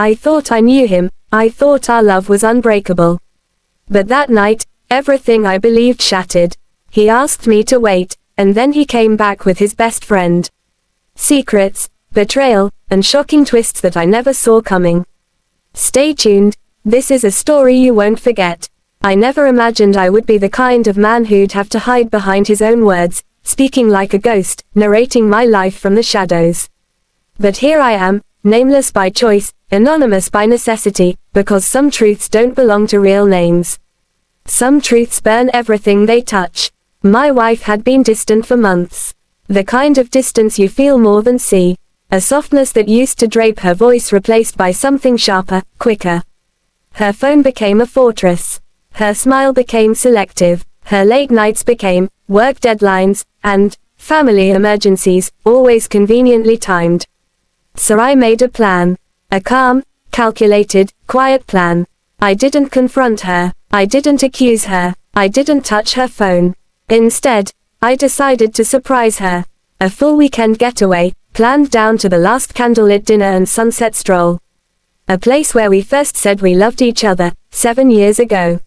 I thought I knew him, I thought our love was unbreakable. But that night, everything I believed shattered. He asked me to wait, and then he came back with his best friend. Secrets, betrayal, and shocking twists that I never saw coming. Stay tuned, this is a story you won't forget. I never imagined I would be the kind of man who'd have to hide behind his own words, speaking like a ghost, narrating my life from the shadows. But here I am, nameless by choice, anonymous by necessity, because some truths don't belong to real names. Some truths burn everything they touch. My wife had been distant for months. The kind of distance you feel more than see. A softness that used to drape her voice replaced by something sharper, quicker. Her phone became a fortress. Her smile became selective. Her late nights became work deadlines and family emergencies, always conveniently timed. So I made a plan. A calm, calculated, quiet plan. I didn't confront her. I didn't accuse her. I didn't touch her phone. Instead, I decided to surprise her. A full weekend getaway, planned down to the last candlelit dinner and sunset stroll. A place where we first said we loved each other, 7 years ago.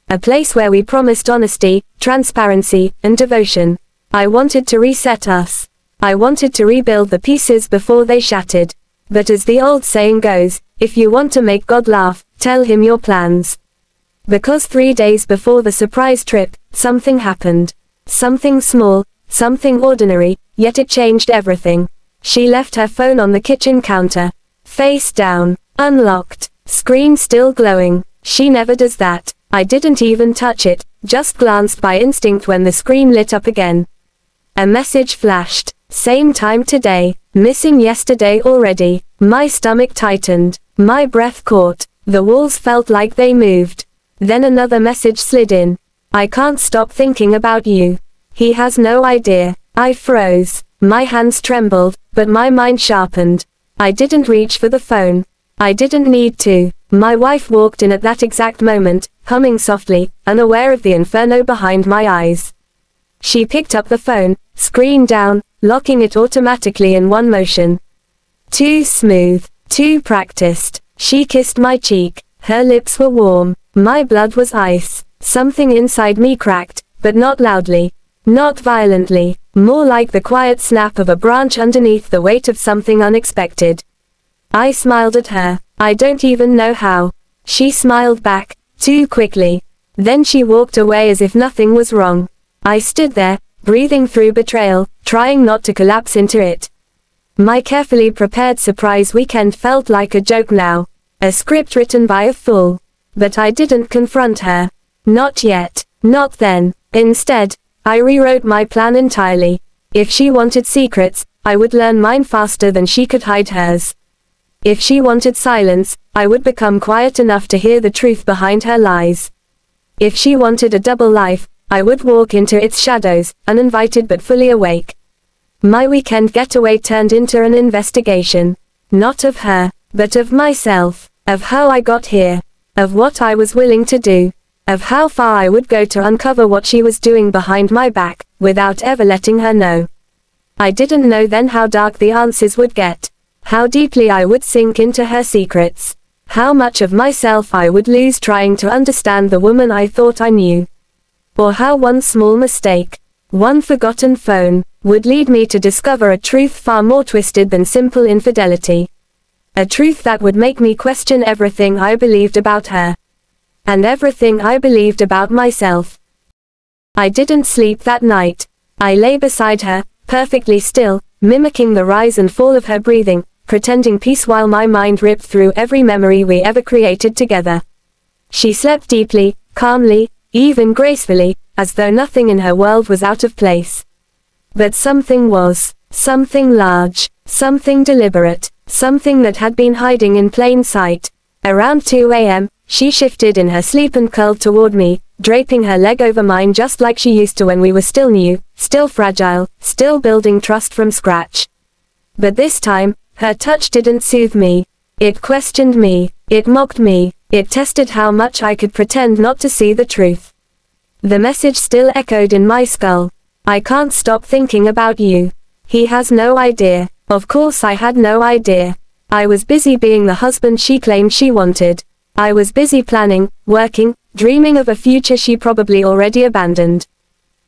A place where we promised honesty, transparency, and devotion. I wanted to reset us. I wanted to rebuild the pieces before they shattered. But as the old saying goes, if you want to make God laugh, tell him your plans. Because 3 days before the surprise trip, something happened. Something small, something ordinary, yet it changed everything. She left her phone on the kitchen counter. Face down, unlocked, screen still glowing. She never does that. I didn't even touch it, just glanced by instinct when the screen lit up again. A message flashed. Same time today, missing yesterday already. My stomach tightened. My breath caught. The walls felt like they moved. Then another message slid in. I can't stop thinking about you. He has no idea. I froze. My hands trembled, but my mind sharpened. I didn't reach for the phone. I didn't need to. My wife walked in at that exact moment, humming softly, unaware of the inferno behind my eyes. She picked up the phone, screen down, locking it automatically in one motion. Too smooth, too practiced. She kissed my cheek. Her lips were warm. My blood was ice. Something inside me cracked, but not loudly. Not violently. More like the quiet snap of a branch underneath the weight of something unexpected. I smiled at her. I don't even know how. She smiled back, too quickly. Then she walked away as if nothing was wrong. I stood there, breathing through betrayal, trying not to collapse into it. My carefully prepared surprise weekend felt like a joke now. A script written by a fool. But I didn't confront her. Not yet. Not then. Instead, I rewrote my plan entirely. If she wanted secrets, I would learn mine faster than she could hide hers. If she wanted silence, I would become quiet enough to hear the truth behind her lies. If she wanted a double life, I would walk into its shadows, uninvited but fully awake. My weekend getaway turned into an investigation. Not of her, but of myself. Of how I got here. Of what I was willing to do. Of how far I would go to uncover what she was doing behind my back, without ever letting her know. I didn't know then how dark the answers would get. How deeply I would sink into her secrets. How much of myself I would lose trying to understand the woman I thought I knew. Or how one small mistake, one forgotten phone, would lead me to discover a truth far more twisted than simple infidelity. A truth that would make me question everything I believed about her. And everything I believed about myself. I didn't sleep that night. I lay beside her, perfectly still, mimicking the rise and fall of her breathing, pretending peace while my mind ripped through every memory we ever created together. She slept deeply, calmly, even gracefully, as though nothing in her world was out of place. But something was. Something large. Something deliberate. Something that had been hiding in plain sight. Around 2 a.m., she shifted in her sleep and curled toward me, draping her leg over mine just like she used to when we were still new, still fragile, still building trust from scratch. But this time, her touch didn't soothe me. It questioned me. It mocked me. It tested how much I could pretend not to see the truth. The message still echoed in my skull. I can't stop thinking about you. He has no idea. Of course I had no idea. I was busy being the husband she claimed she wanted. I was busy planning, working, dreaming of a future she probably already abandoned.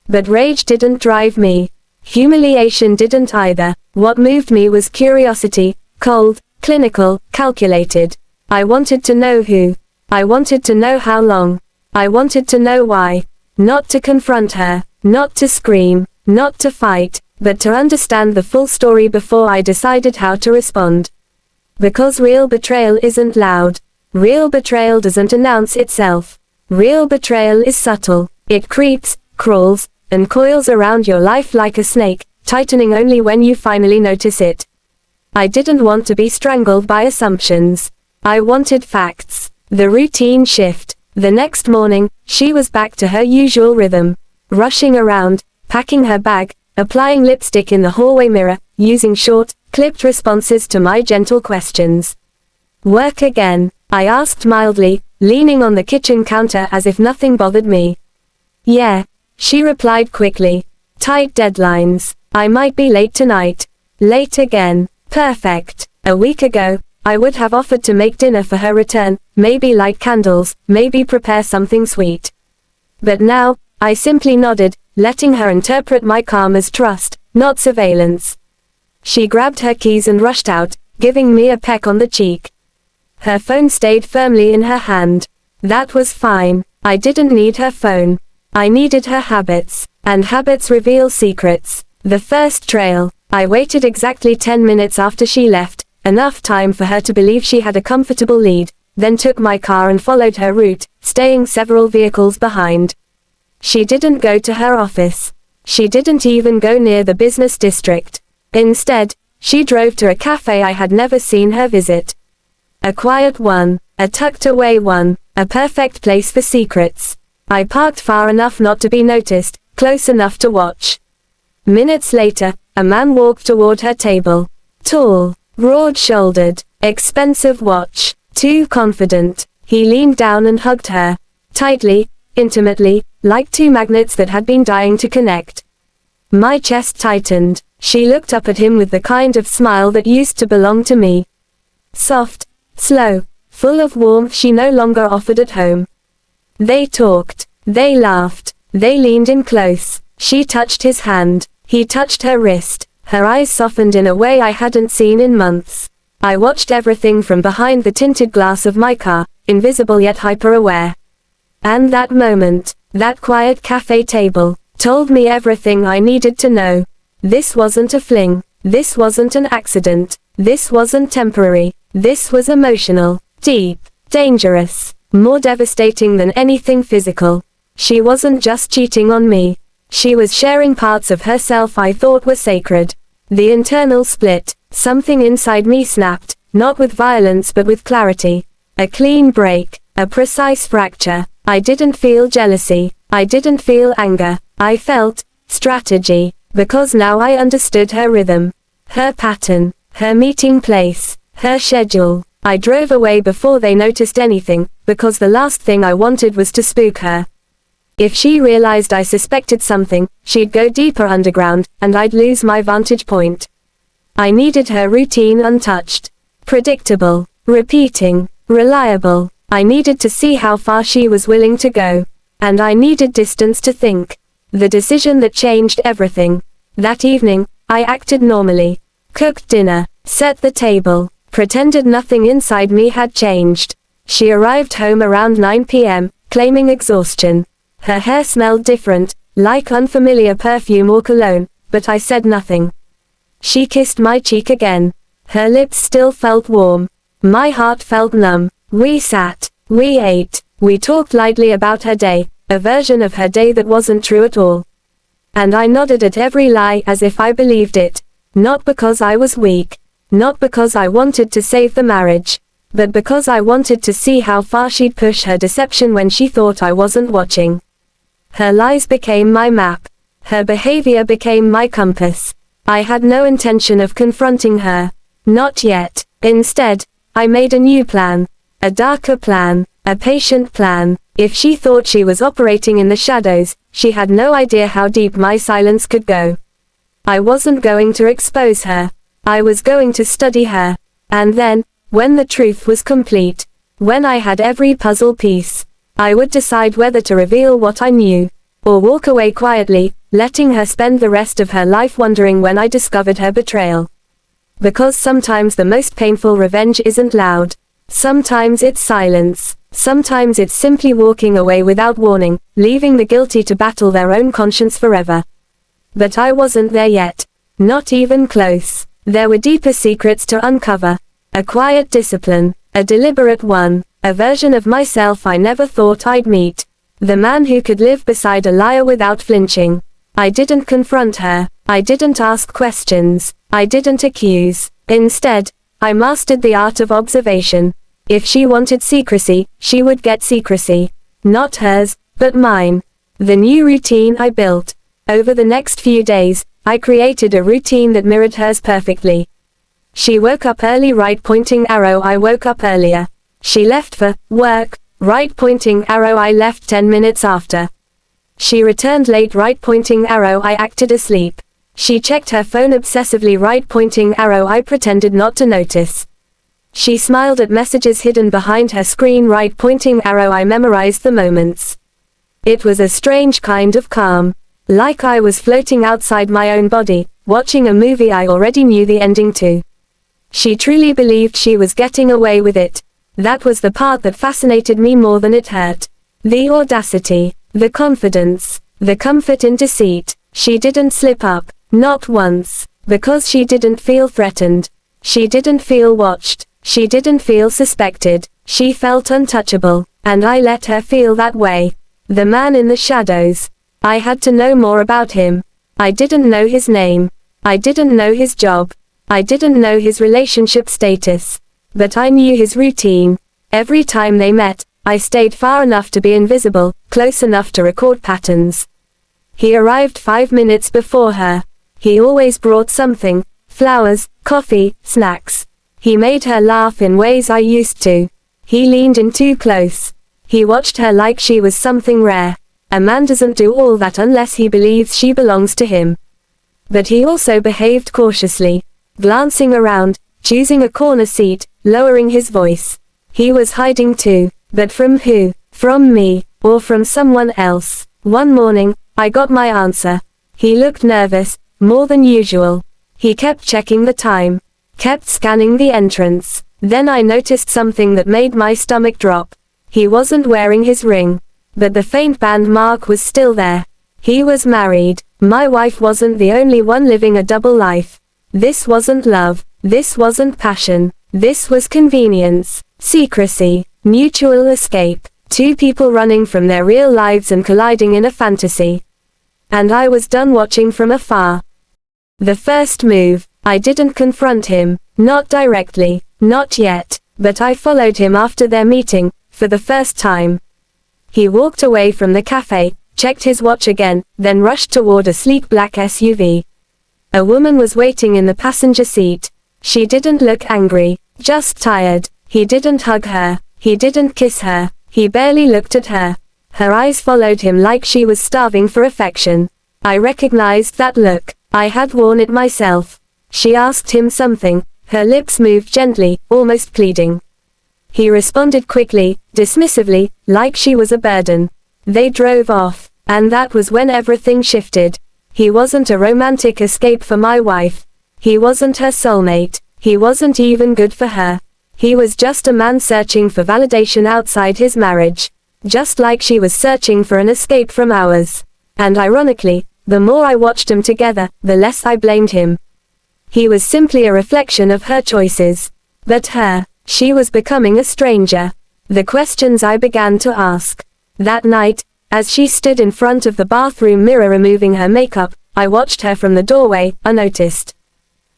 But rage didn't drive me. Humiliation didn't either. What moved me was curiosity, cold, clinical, calculated. I wanted to know who. I wanted to know how long. I wanted to know why. Not to confront her, not to scream, not to fight, but to understand the full story before I decided how to respond. Because real betrayal isn't loud. Real betrayal doesn't announce itself. Real betrayal is subtle. It creeps, crawls, and coils around your life like a snake, tightening only when you finally notice it. I didn't want to be strangled by assumptions. I wanted facts. The routine shift. The next morning, she was back to her usual rhythm. Rushing around, packing her bag, applying lipstick in the hallway mirror, using short, clipped responses to my gentle questions. Work again? I asked mildly, leaning on the kitchen counter as if nothing bothered me. Yeah, she replied quickly. Tight deadlines. I might be late tonight. Late again. Perfect. A week ago, I would have offered to make dinner for her return, maybe light candles, maybe prepare something sweet. But now, I simply nodded, letting her interpret my calm as trust, not surveillance. She grabbed her keys and rushed out, giving me a peck on the cheek. Her phone stayed firmly in her hand. That was fine. I didn't need her phone. I needed her habits. And habits reveal secrets. The first trail. I waited exactly 10 minutes after she left, enough time for her to believe she had a comfortable lead, then took my car and followed her route, staying several vehicles behind. She didn't go to her office. She didn't even go near the business district. Instead, she drove to a cafe I had never seen her visit. A quiet one, a tucked away one, a perfect place for secrets. I parked far enough not to be noticed, close enough to watch. Minutes later, a man walked toward her table. Tall, broad-shouldered, expensive watch, too confident. He leaned down and hugged her. Tightly, intimately, like two magnets that had been dying to connect. My chest tightened. She looked up at him with the kind of smile that used to belong to me. Soft, slow, full of warmth she no longer offered at home. They talked. They laughed. They leaned in close. She touched his hand. He touched her wrist. Her eyes softened in a way I hadn't seen in months. I watched everything from behind the tinted glass of my car, invisible yet hyper-aware. And that moment, that quiet cafe table, told me everything I needed to know. This wasn't a fling. This wasn't an accident. This wasn't temporary. This was emotional, deep, dangerous, more devastating than anything physical. She wasn't just cheating on me. She was sharing parts of herself I thought were sacred. The internal split, something inside me snapped, not with violence but with clarity. A clean break, a precise fracture. I didn't feel jealousy. I didn't feel anger. I felt strategy, because now I understood her rhythm, her pattern, her meeting place, her schedule. I drove away before they noticed anything, because the last thing I wanted was to spook her. If she realized I suspected something, she'd go deeper underground, and I'd lose my vantage point. I needed her routine untouched. Predictable, repeating, reliable. I needed to see how far she was willing to go. And I needed distance to think. The decision that changed everything. That evening, I acted normally. Cooked dinner, set the table, pretended nothing inside me had changed. She arrived home around 9 p.m., claiming exhaustion. Her hair smelled different, like unfamiliar perfume or cologne, but I said nothing. She kissed my cheek again. Her lips still felt warm. My heart felt numb. We sat. We ate. We talked lightly about her day, a version of her day that wasn't true at all. And I nodded at every lie as if I believed it. Not because I was weak. Not because I wanted to save the marriage. But because I wanted to see how far she'd push her deception when she thought I wasn't watching. Her lies became my map. Her behavior became my compass. I had no intention of confronting her. Not yet. Instead, I made a new plan. A darker plan. A patient plan. If she thought she was operating in the shadows, she had no idea how deep my silence could go. I wasn't going to expose her. I was going to study her. And then, when the truth was complete, when I had every puzzle piece, I would decide whether to reveal what I knew, or walk away quietly, letting her spend the rest of her life wondering when I discovered her betrayal. Because sometimes the most painful revenge isn't loud. Sometimes it's silence. Sometimes it's simply walking away without warning, leaving the guilty to battle their own conscience forever. But I wasn't there yet. Not even close. There were deeper secrets to uncover. A quiet discipline. A deliberate one. A version of myself I never thought I'd meet. The man who could live beside a liar without flinching. I didn't confront her. I didn't ask questions. I didn't accuse. Instead, I mastered the art of observation. If she wanted secrecy, she would get secrecy. Not hers, but mine. The new routine I built. Over the next few days, I created a routine that mirrored hers perfectly. She woke up early, right pointing arrow, I woke up earlier. She left for work, right pointing arrow, I left 10 minutes after. She returned late, right pointing arrow, I acted asleep. She checked her phone obsessively, right pointing arrow, I pretended not to notice. She smiled at messages hidden behind her screen, right pointing arrow, I memorized the moments. It was a strange kind of calm. Like I was floating outside my own body, watching a movie I already knew the ending to. She truly believed she was getting away with it. That was the part that fascinated me more than it hurt. The audacity, the confidence, the comfort in deceit. She didn't slip up, not once, because she didn't feel threatened. She didn't feel watched. She didn't feel suspected. She felt untouchable, and I let her feel that way. The man in the shadows. I had to know more about him. I didn't know his name. I didn't know his job. I didn't know his relationship status. But I knew his routine. Every time they met, I stayed far enough to be invisible, close enough to record patterns. He arrived 5 minutes before her. He always brought something: flowers, coffee, snacks. He made her laugh in ways I used to. He leaned in too close. He watched her like she was something rare. A man doesn't do all that unless he believes she belongs to him. But he also behaved cautiously, glancing around, choosing a corner seat, lowering his voice. He was hiding too. But from who? From me, or from someone else? One morning, I got my answer. He looked nervous, more than usual. He kept checking the time, kept scanning the entrance. Then I noticed something that made my stomach drop. He wasn't wearing his ring, but the faint band mark was still there. He was married. My wife wasn't the only one living a double life. This wasn't love. This wasn't passion. This was convenience, secrecy, mutual escape. Two people running from their real lives and colliding in a fantasy. And I was done watching from afar. The first move, I didn't confront him, not directly, not yet, but I followed him after their meeting, for the first time. He walked away from the cafe, checked his watch again, then rushed toward a sleek black SUV. A woman was waiting in the passenger seat. She didn't look angry, just tired. He didn't hug her. He didn't kiss her. He barely looked at her. Her eyes followed him like she was starving for affection. I recognized that look. I had worn it myself. She asked him something. Her lips moved gently, almost pleading. He responded quickly, dismissively, like she was a burden. They drove off, and that was when everything shifted. He wasn't a romantic escape for my wife. He wasn't her soulmate. He wasn't even good for her. He was just a man searching for validation outside his marriage. Just like she was searching for an escape from ours. And ironically, the more I watched them together, the less I blamed him. He was simply a reflection of her choices. But her, she was becoming a stranger. The questions I began to ask. That night, as she stood in front of the bathroom mirror removing her makeup, I watched her from the doorway, unnoticed.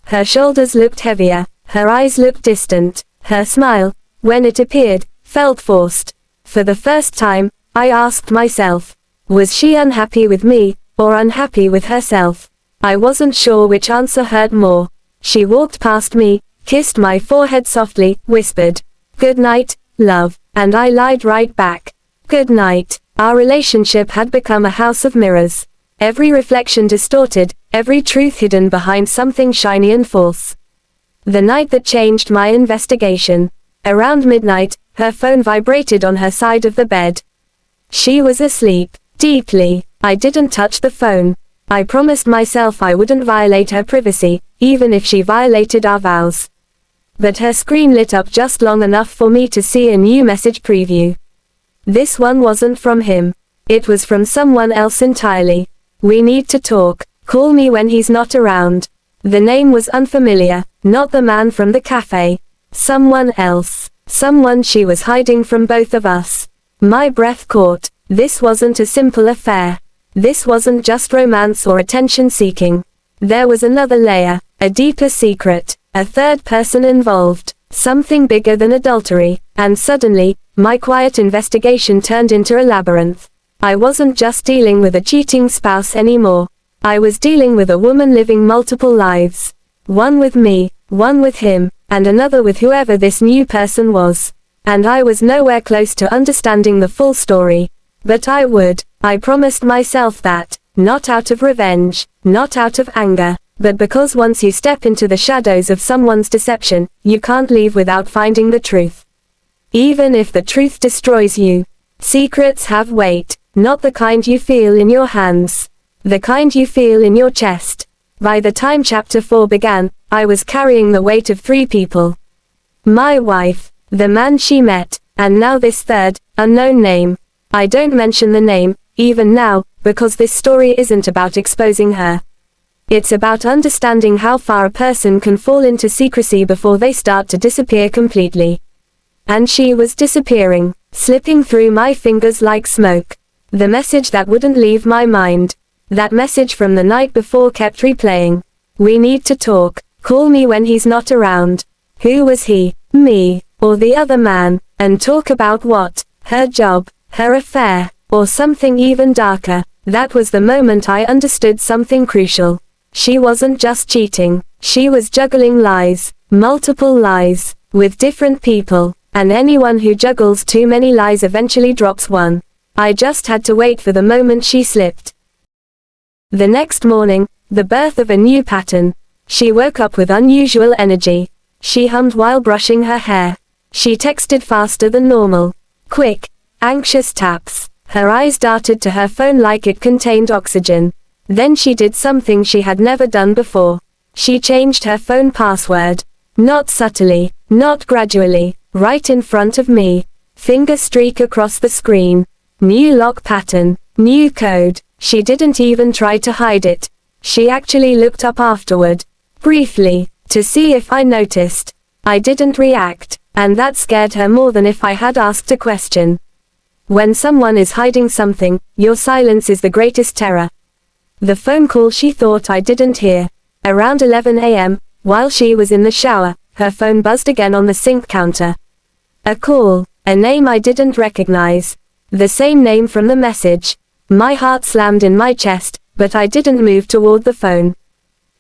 Her shoulders looked heavier, her eyes looked distant, her smile, when it appeared, felt forced. For the first time, I asked myself, was she unhappy with me, or unhappy with herself? I wasn't sure which answer hurt more. She walked past me, kissed my forehead softly, whispered, "Good night, love," and I lied right back. Good night. Our relationship had become a house of mirrors. Every reflection distorted, every truth hidden behind something shiny and false. The night that changed my investigation. Around midnight, her phone vibrated on her side of the bed. She was asleep, deeply. I didn't touch the phone. I promised myself I wouldn't violate her privacy, even if she violated our vows. But her screen lit up just long enough for me to see a new message preview. This one wasn't from him. It was from someone else entirely. We need to talk. Call me when he's not around. The name was unfamiliar, not the man from the cafe. Someone else. Someone she was hiding from both of us. My breath caught. This wasn't a simple affair. This wasn't just romance or attention seeking. There was another layer, a deeper secret, a third person involved, something bigger than adultery, and suddenly, my quiet investigation turned into a labyrinth. I wasn't just dealing with a cheating spouse anymore. I was dealing with a woman living multiple lives. One with me, one with him, and another with whoever this new person was. And I was nowhere close to understanding the full story. But I would. I promised myself that, not out of revenge, not out of anger, but because once you step into the shadows of someone's deception, you can't leave without finding the truth. Even if the truth destroys you. Secrets have weight, not the kind you feel in your hands. The kind you feel in your chest. By the time chapter 4 began, I was carrying the weight of 3 people. My wife, the man she met, and now this third, unknown name. I don't mention the name, even now, because this story isn't about exposing her. It's about understanding how far a person can fall into secrecy before they start to disappear completely. And she was disappearing, slipping through my fingers like smoke. The message that wouldn't leave my mind. That message from the night before kept replaying. We need to talk. Call me when he's not around. Who was he? Me, or the other man? And talk about what? Her job, her affair, or something even darker. That was the moment I understood something crucial. She wasn't just cheating. She was juggling lies, multiple lies, with different people, and anyone who juggles too many lies eventually drops one. I just had to wait for the moment she slipped. The next morning, the birth of a new pattern. She woke up with unusual energy. She hummed while brushing her hair. She texted faster than normal. Quick, anxious taps. Her eyes darted to her phone like it contained oxygen. Then she did something she had never done before. She changed her phone password. Not subtly, not gradually, right in front of me. Finger streak across the screen. New lock pattern, new code. She didn't even try to hide it. She actually looked up afterward, briefly, to see if I noticed. I didn't react, and that scared her more than if I had asked a question. When someone is hiding something, your silence is the greatest terror. The phone call she thought I didn't hear. Around 11 a.m., while she was in the shower, her phone buzzed again on the sink counter. A call, a name I didn't recognize. The same name from the message. My heart slammed in my chest, but I didn't move toward the phone.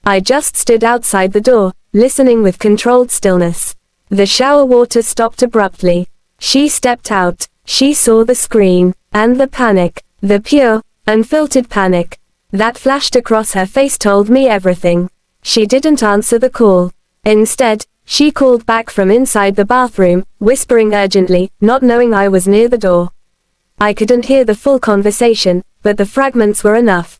I just stood outside the door, listening with controlled stillness. The shower water stopped abruptly. She stepped out. She saw the screen, and the panic, the pure, unfiltered panic, that flashed across her face told me everything. She didn't answer the call. Instead, she called back from inside the bathroom, whispering urgently, not knowing I was near the door. I couldn't hear the full conversation, but the fragments were enough.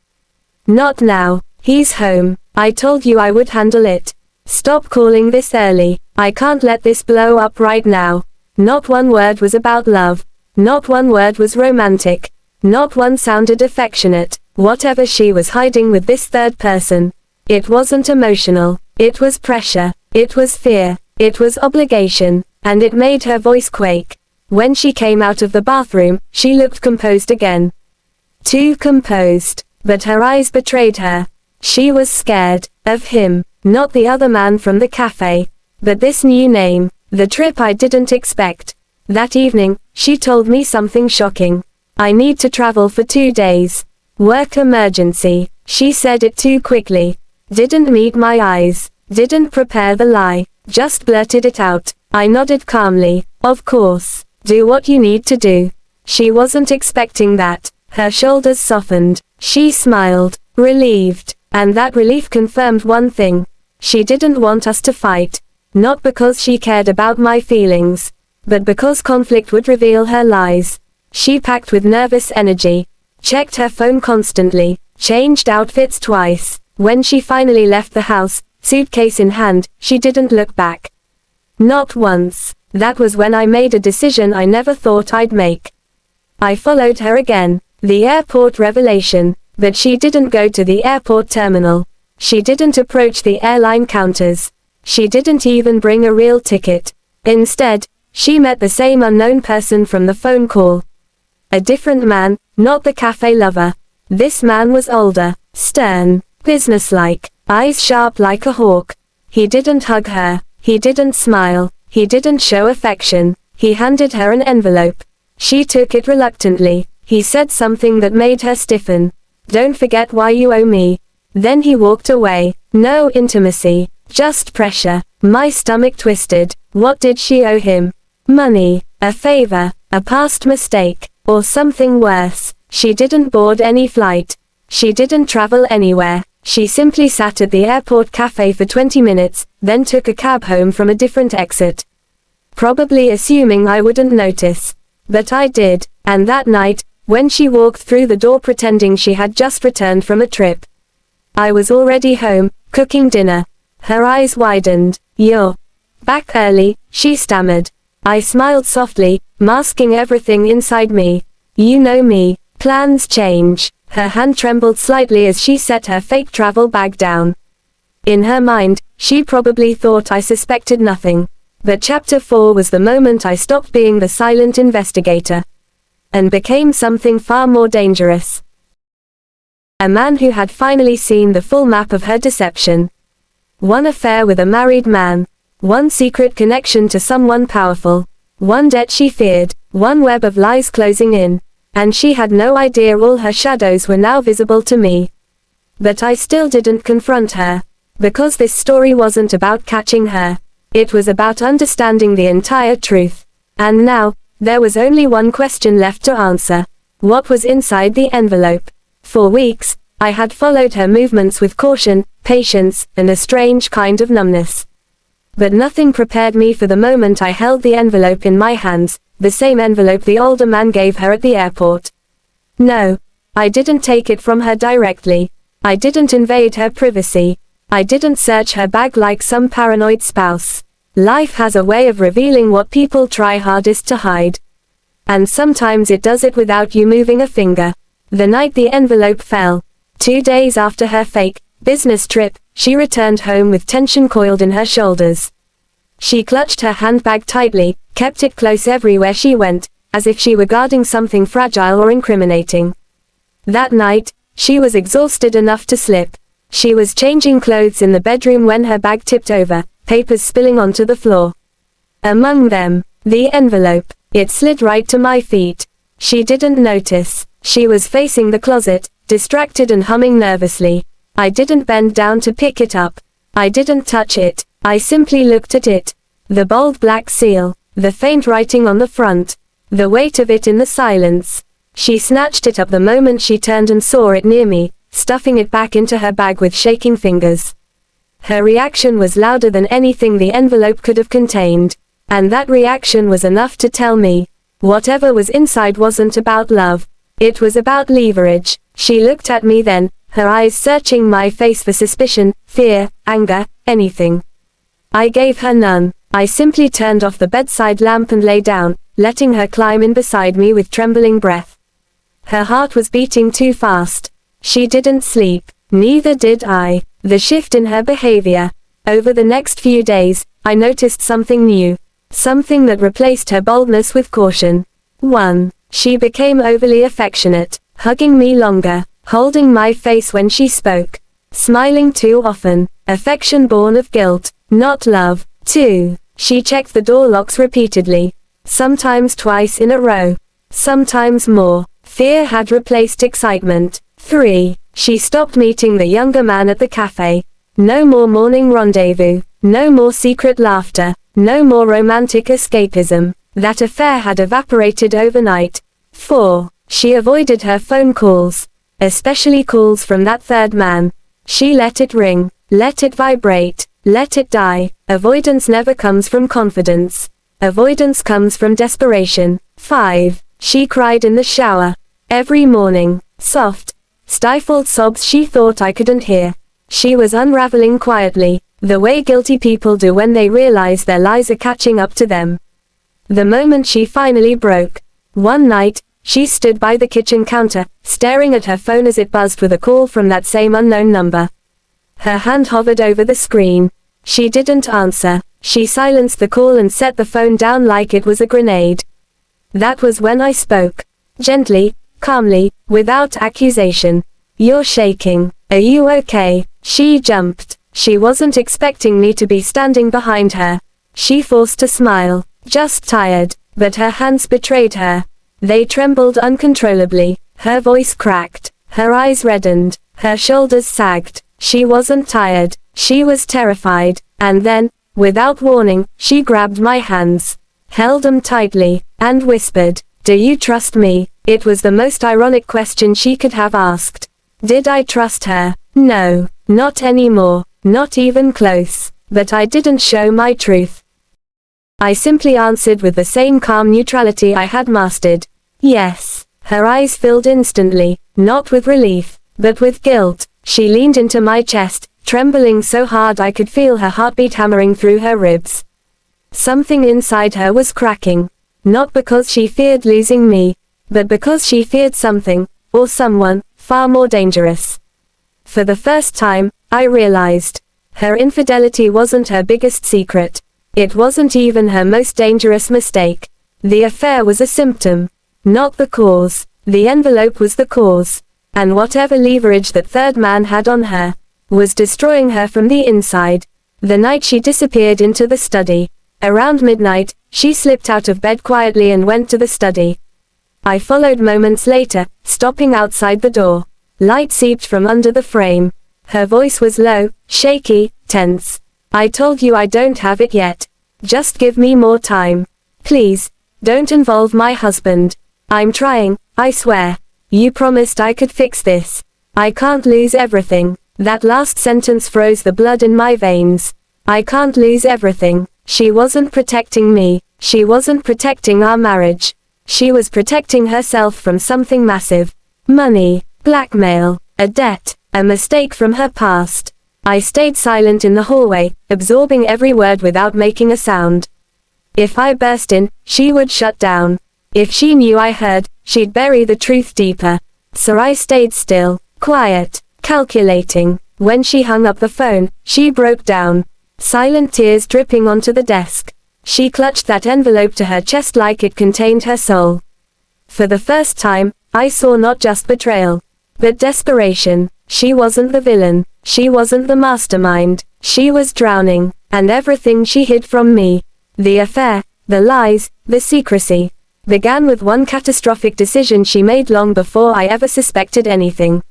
Not now. He's home. I told you I would handle it. Stop calling this early. I can't let this blow up right now. Not one word was about love. Not one word was romantic. Not one sounded affectionate. Whatever she was hiding with this third person. It wasn't emotional. It was pressure. It was fear. It was obligation. And it made her voice quake. When she came out of the bathroom, she looked composed again. Too composed. But her eyes betrayed her. She was scared. Of him. Not the other man from the cafe. But this new name. The trip I didn't expect. That evening, she told me something shocking. I need to travel for 2 days. Work emergency. She said it too quickly. Didn't meet my eyes. Didn't prepare the lie. Just blurted it out. I nodded calmly. Of course. Do what you need to do. She wasn't expecting that. Her shoulders softened. She smiled. Relieved. And that relief confirmed one thing. She didn't want us to fight. Not because she cared about my feelings, but because conflict would reveal her lies. She packed with nervous energy, checked her phone constantly, changed outfits twice. When she finally left the house, suitcase in hand, she didn't look back. Not once. That was when I made a decision I never thought I'd make. I followed her again. The airport revelation. But she didn't go to the airport terminal. She didn't approach the airline counters. She didn't even bring a real ticket. Instead, she met the same unknown person from the phone call. A different man, not the cafe lover. This man was older, stern, businesslike, eyes sharp like a hawk. He didn't hug her. He didn't smile. He didn't show affection. He handed her an envelope. She took it reluctantly. He said something that made her stiffen. "Don't forget why you owe me." Then he walked away. No intimacy, just pressure. My stomach twisted. What did she owe him? Money, a favor, a past mistake, or something worse? She didn't board any flight. She didn't travel anywhere. She simply sat at the airport cafe for 20 minutes, then took a cab home from a different exit. Probably assuming I wouldn't notice. But I did, and that night, when she walked through the door pretending she had just returned from a trip, I was already home, cooking dinner. Her eyes widened. "You're back early," she stammered. I smiled softly, masking everything inside me. "You know me. Plans change." Her hand trembled slightly as she set her fake travel bag down. In her mind, she probably thought I suspected nothing. But chapter 4 was the moment I stopped being the silent investigator and became something far more dangerous. A man who had finally seen the full map of her deception. One affair with a married man. One secret connection to someone powerful. One debt she feared. One web of lies closing in. And she had no idea all her shadows were now visible to me. But I still didn't confront her. Because this story wasn't about catching her. It was about understanding the entire truth. And now, there was only one question left to answer. What was inside the envelope? For weeks, I had followed her movements with caution, patience, and a strange kind of numbness. But nothing prepared me for the moment I held the envelope in my hands, the same envelope the older man gave her at the airport. No, I didn't take it from her directly. I didn't invade her privacy. I didn't search her bag like some paranoid spouse. Life has a way of revealing what people try hardest to hide. And sometimes it does it without you moving a finger. The night the envelope fell, 2 days after her fake business trip, she returned home with tension coiled in her shoulders. She clutched her handbag tightly, kept it close everywhere she went, as if she were guarding something fragile or incriminating. That night, she was exhausted enough to slip. She was changing clothes in the bedroom when her bag tipped over, papers spilling onto the floor. Among them, the envelope. It slid right to my feet. She didn't notice. She was facing the closet, distracted and humming nervously. I didn't bend down to pick it up. I didn't touch it. I simply looked at it. The bold black seal. The faint writing on the front. The weight of it in the silence. She snatched it up the moment she turned and saw it near me, stuffing it back into her bag with shaking fingers. Her reaction was louder than anything the envelope could have contained. And that reaction was enough to tell me, whatever was inside wasn't about love. It was about leverage. She looked at me then, her eyes searching my face for suspicion, fear, anger, anything. I gave her none. I simply turned off the bedside lamp and lay down, letting her climb in beside me with trembling breath. Her heart was beating too fast. She didn't sleep. Neither did I. The shift in her behavior. Over the next few days, I noticed something new. Something that replaced her boldness with caution. 1. She became overly affectionate, hugging me longer, holding my face when she spoke, smiling too often, affection born of guilt, not love. 2. She checked the door locks repeatedly, sometimes twice in a row, sometimes more. Fear had replaced excitement. 3. She stopped meeting the younger man at the cafe. No more morning rendezvous, no more secret laughter, no more romantic escapism. That affair had evaporated overnight. 4. She avoided her phone calls, especially calls from that third man. She let it ring, let it vibrate, Let it die. Avoidance never comes from confidence. Avoidance comes from desperation. 5. She cried in the shower. Every morning. Soft, stifled sobs she thought I couldn't hear. She was unraveling quietly, the way guilty people do when they realize their lies are catching up to them. The moment she finally broke. One night, she stood by the kitchen counter, staring at her phone as it buzzed with a call from that same unknown number. Her hand hovered over the screen. She didn't answer. She silenced the call and set the phone down like it was a grenade. That was when I spoke. Gently, calmly, without accusation. You're shaking. Are you okay? She jumped. She wasn't expecting me to be standing behind her. She forced a smile. Just tired. But her hands betrayed her. They trembled uncontrollably. Her voice cracked. Her eyes reddened. Her shoulders sagged. She wasn't tired. She was terrified. And then, without warning, she grabbed my hands, held them tightly, and whispered, "Do you trust me?" It was the most ironic question she could have asked. Did I trust her? No, not anymore, not even close. But I didn't show my truth. I simply answered with the same calm neutrality I had mastered. Yes. Her eyes filled instantly, not with relief, but with guilt. She leaned into my chest, trembling so hard I could feel her heartbeat hammering through her ribs. Something inside her was cracking. Not because she feared losing me, but because she feared something, or someone, far more dangerous. For the first time, I realized. Her infidelity wasn't her biggest secret. It wasn't even her most dangerous mistake. The affair was a symptom, not the cause. The envelope was the cause. And whatever leverage that third man had on her, was destroying her from the inside. The night she disappeared into the study. Around midnight, she slipped out of bed quietly and went to the study. I followed moments later, stopping outside the door. Light seeped from under the frame. Her voice was low, shaky, tense. "I told you I don't have it yet. Just give me more time. Please, don't involve my husband. I'm trying, I swear. You promised I could fix this. I can't lose everything." That last sentence froze the blood in my veins. I can't lose everything. She wasn't protecting me. She wasn't protecting our marriage. She was protecting herself from something massive. Money, blackmail, a debt, a mistake from her past. I stayed silent in the hallway, absorbing every word without making a sound. If I burst in, she would shut down. If she knew I heard, she'd bury the truth deeper. So I stayed still, quiet, calculating. When she hung up the phone, she broke down. Silent tears dripping onto the desk. She clutched that envelope to her chest like it contained her soul. For the first time, I saw not just betrayal, but desperation. She wasn't the villain. She wasn't the mastermind. She was drowning, and everything she hid from me, the affair, the lies, the secrecy, began with one catastrophic decision she made long before I ever suspected anything.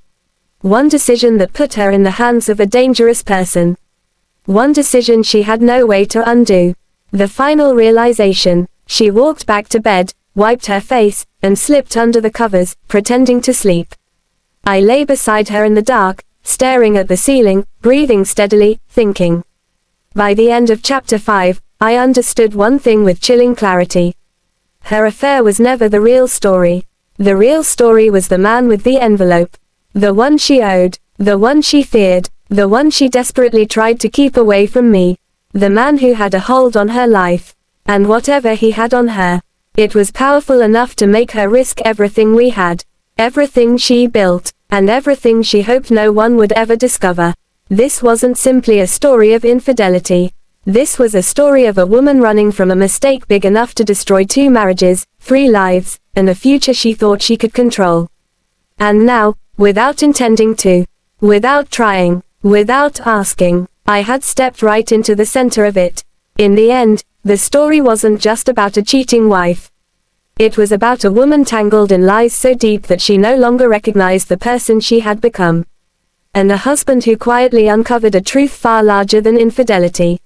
One decision that put her in the hands of a dangerous person. One decision she had no way to undo. The final realization. She walked back to bed, wiped her face, and slipped under the covers, pretending to sleep. I lay beside her in the dark, staring at the ceiling, breathing steadily, thinking. By the end of chapter 5, I understood one thing with chilling clarity. Her affair was never the real story. The real story was the man with the envelope. The one she owed, the one she feared, the one she desperately tried to keep away from me. The man who had a hold on her life. And whatever he had on her, it was powerful enough to make her risk everything we had. Everything she built, and everything she hoped no one would ever discover. This wasn't simply a story of infidelity. This was a story of a woman running from a mistake big enough to destroy 2 marriages, 3 lives, and a future she thought she could control. And now, without intending to, without trying, without asking, I had stepped right into the center of it. In the end, the story wasn't just about a cheating wife. It was about a woman tangled in lies so deep that she no longer recognized the person she had become. And a husband who quietly uncovered a truth far larger than infidelity.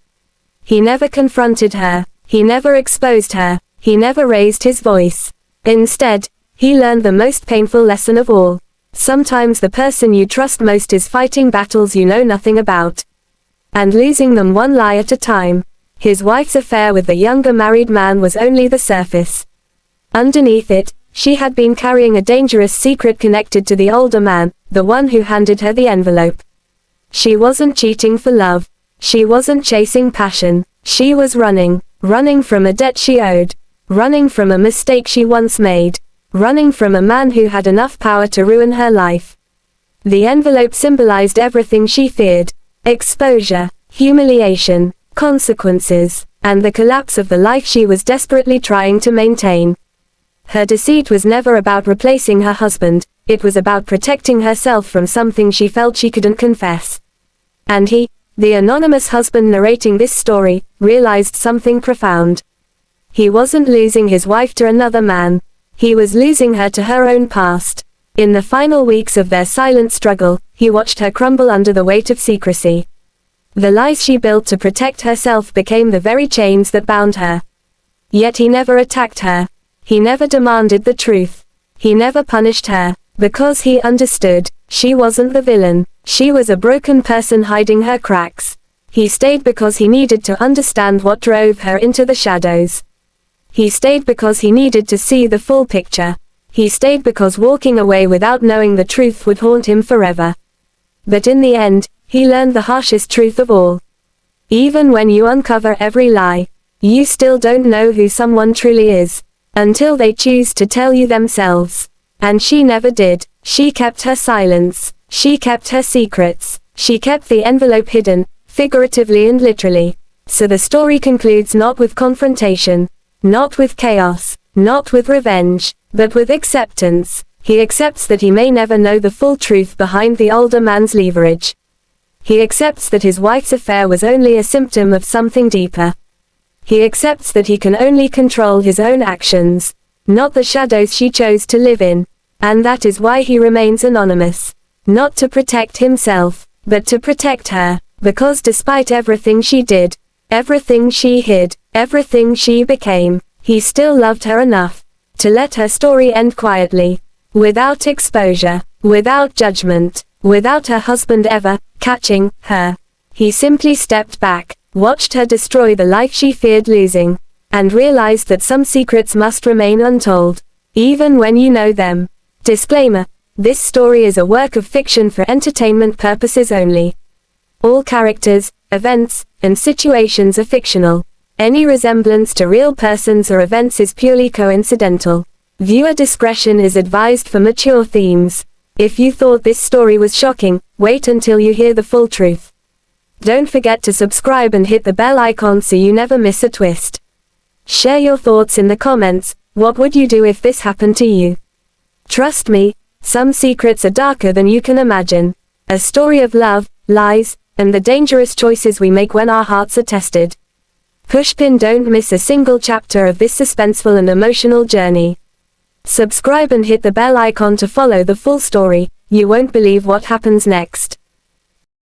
He never confronted her. He never exposed her. He never raised his voice. Instead, he learned the most painful lesson of all. Sometimes the person you trust most is fighting battles you know nothing about. and losing them one lie at a time. His wife's affair with the younger married man was only the surface. Underneath it, she had been carrying a dangerous secret connected to the older man, the one who handed her the envelope. She wasn't cheating for love. She wasn't chasing passion. She was running from a debt she owed, running from a mistake she once made, running from a man who had enough power to ruin her life. The envelope symbolized everything she feared: exposure, humiliation, consequences, and the collapse of the life she was desperately trying to maintain. Her deceit was never about replacing her husband, it was about protecting herself from something she felt she couldn't confess. And he, the anonymous husband narrating this story, realized something profound. He wasn't losing his wife to another man. He was losing her to her own past. In the final weeks of their silent struggle, he watched her crumble under the weight of secrecy. The lies she built to protect herself became the very chains that bound her. Yet he never attacked her. He never demanded the truth. He never punished her, because he understood, she wasn't the villain. She was a broken person hiding her cracks. He stayed because he needed to understand what drove her into the shadows. He stayed because he needed to see the full picture. He stayed because walking away without knowing the truth would haunt him forever. But in the end, he learned the harshest truth of all. Even when you uncover every lie, you still don't know who someone truly is, until they choose to tell you themselves. And she never did. She kept her silence. She kept her secrets. She kept the envelope hidden, figuratively and literally. So the story concludes not with confrontation, not with chaos, not with revenge, but with acceptance. He accepts that he may never know the full truth behind the older man's leverage. He accepts that his wife's affair was only a symptom of something deeper. He accepts that he can only control his own actions, not the shadows she chose to live in. And that is why he remains anonymous. Not to protect himself, but to protect her. Because despite everything she did, everything she hid, everything she became, he still loved her enough to let her story end quietly, without exposure, without judgment, without her husband ever catching her. He simply stepped back, watched her destroy the life she feared losing, and realized that some secrets must remain untold, even when you know them. Disclaimer: this story is a work of fiction for entertainment purposes only. All characters, events, and situations are fictional. Any resemblance to real persons or events is purely coincidental. Viewer discretion is advised for mature themes. If you thought this story was shocking, wait until you hear the full truth. Don't forget to subscribe and hit the bell icon so you never miss a twist. Share your thoughts in the comments. What would you do if this happened to you? Trust me, some secrets are darker than you can imagine. A story of love, lies, and the dangerous choices we make when our hearts are tested. Pushpin, don't miss a single chapter of this suspenseful and emotional journey. Subscribe and hit the bell icon to follow the full story. You won't believe what happens next.